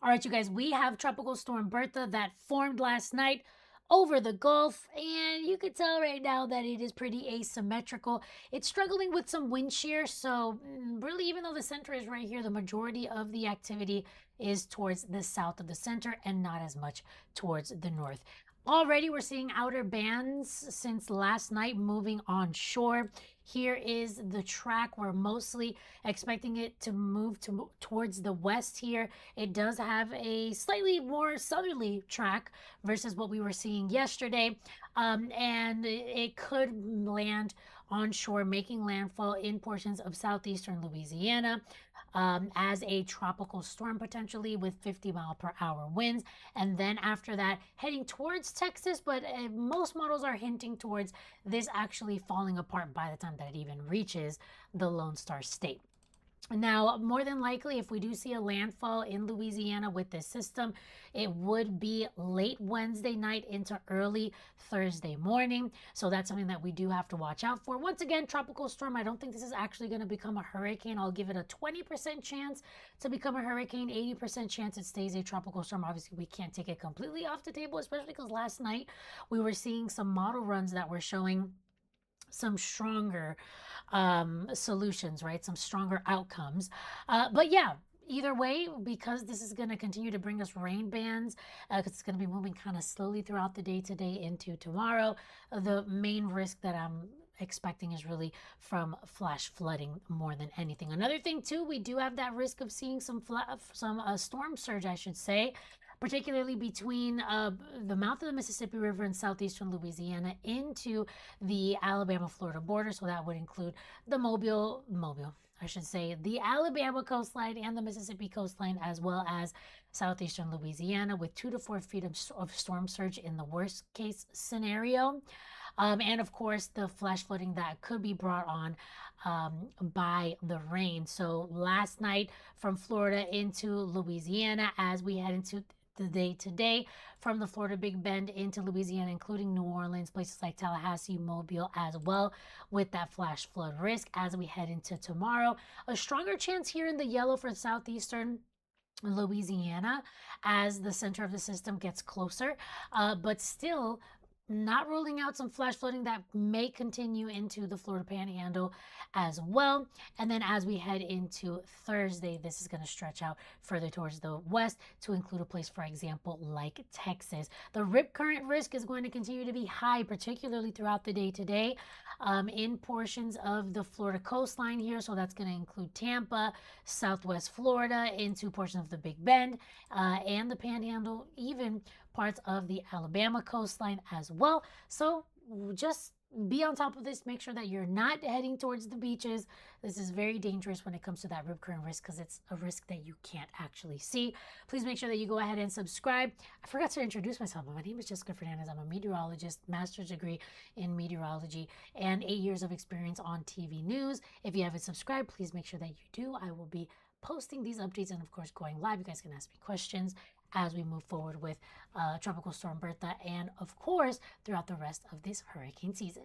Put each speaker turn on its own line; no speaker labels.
All right, you guys, we have Tropical Storm Bertha that formed last night over the Gulf, and you could tell right now that it is pretty asymmetrical. It's struggling with some wind shear, so really, even though the center is right here, the majority of the activity is towards the south of the center and not as much towards the north. Already, we're seeing outer bands since last night moving onshore. Here is the track. We're mostly expecting it to move towards the west here. It does have a slightly more southerly track versus what we were seeing yesterday. And it could land onshore, making landfall in portions of southeastern Louisiana as a tropical storm potentially with 50-mile-per-hour winds. And then after that, heading towards Texas, but most models are hinting towards this actually falling apart by the time that it even reaches the Lone Star State. Now, more than likely, if we do see a landfall in Louisiana with this system, it would be late Wednesday night into early Thursday morning. So that's something that we do have to watch out for. Once again, tropical storm, I don't think this is actually going to become a hurricane. I'll give it a 20% chance to become a hurricane, 80% chance it stays a tropical storm. Obviously, we can't take it completely off the table, especially because last night we were seeing some model runs that were showing some stronger solutions, right? Some stronger outcomes. But yeah, either way, because this is going to continue to bring us rain bands, because it's going to be moving kind of slowly throughout the day today into tomorrow, the main risk that I'm expecting is really from flash flooding more than anything. Another thing too, we do have that risk of seeing some storm surge, I should say, particularly between the mouth of the Mississippi River in southeastern Louisiana into the Alabama-Florida border. So that would include the I should say, the Alabama coastline and the Mississippi coastline, as well as southeastern Louisiana, with 2 to 4 feet of storm surge in the worst case scenario. And of course, the flash flooding that could be brought on by the rain. So last night from Florida into Louisiana, as we head into the day today, from the Florida Big Bend into Louisiana, including New Orleans, places like Tallahassee, Mobile as well, with that flash flood risk as we head into tomorrow. A stronger chance here in the yellow for southeastern Louisiana as the center of the system gets closer, but still not ruling out some flash flooding that may continue into the Florida Panhandle as well. And then as we head into Thursday, this is going to stretch out further towards the west to include a place, for example, like Texas. The rip current risk is going to continue to be high, particularly throughout the day today in portions of the Florida coastline here. So that's going to include Tampa, Southwest Florida, into portions of the Big Bend and the Panhandle, even parts of the Alabama coastline as well. So just be on top of this. Make sure that you're not heading towards the beaches. This is very dangerous when it comes to that rip current risk because it's a risk that you can't actually see. Please make sure that you go ahead and subscribe. I forgot to introduce myself. My name is Jessica Fernandez. I'm a meteorologist, master's degree in meteorology, and 8 years of experience on TV news. If you haven't subscribed, please make sure that you do. I will be posting these updates and, of course, going live. You guys can ask me questions as we move forward with Tropical Storm Bertha and, of course, throughout the rest of this hurricane season.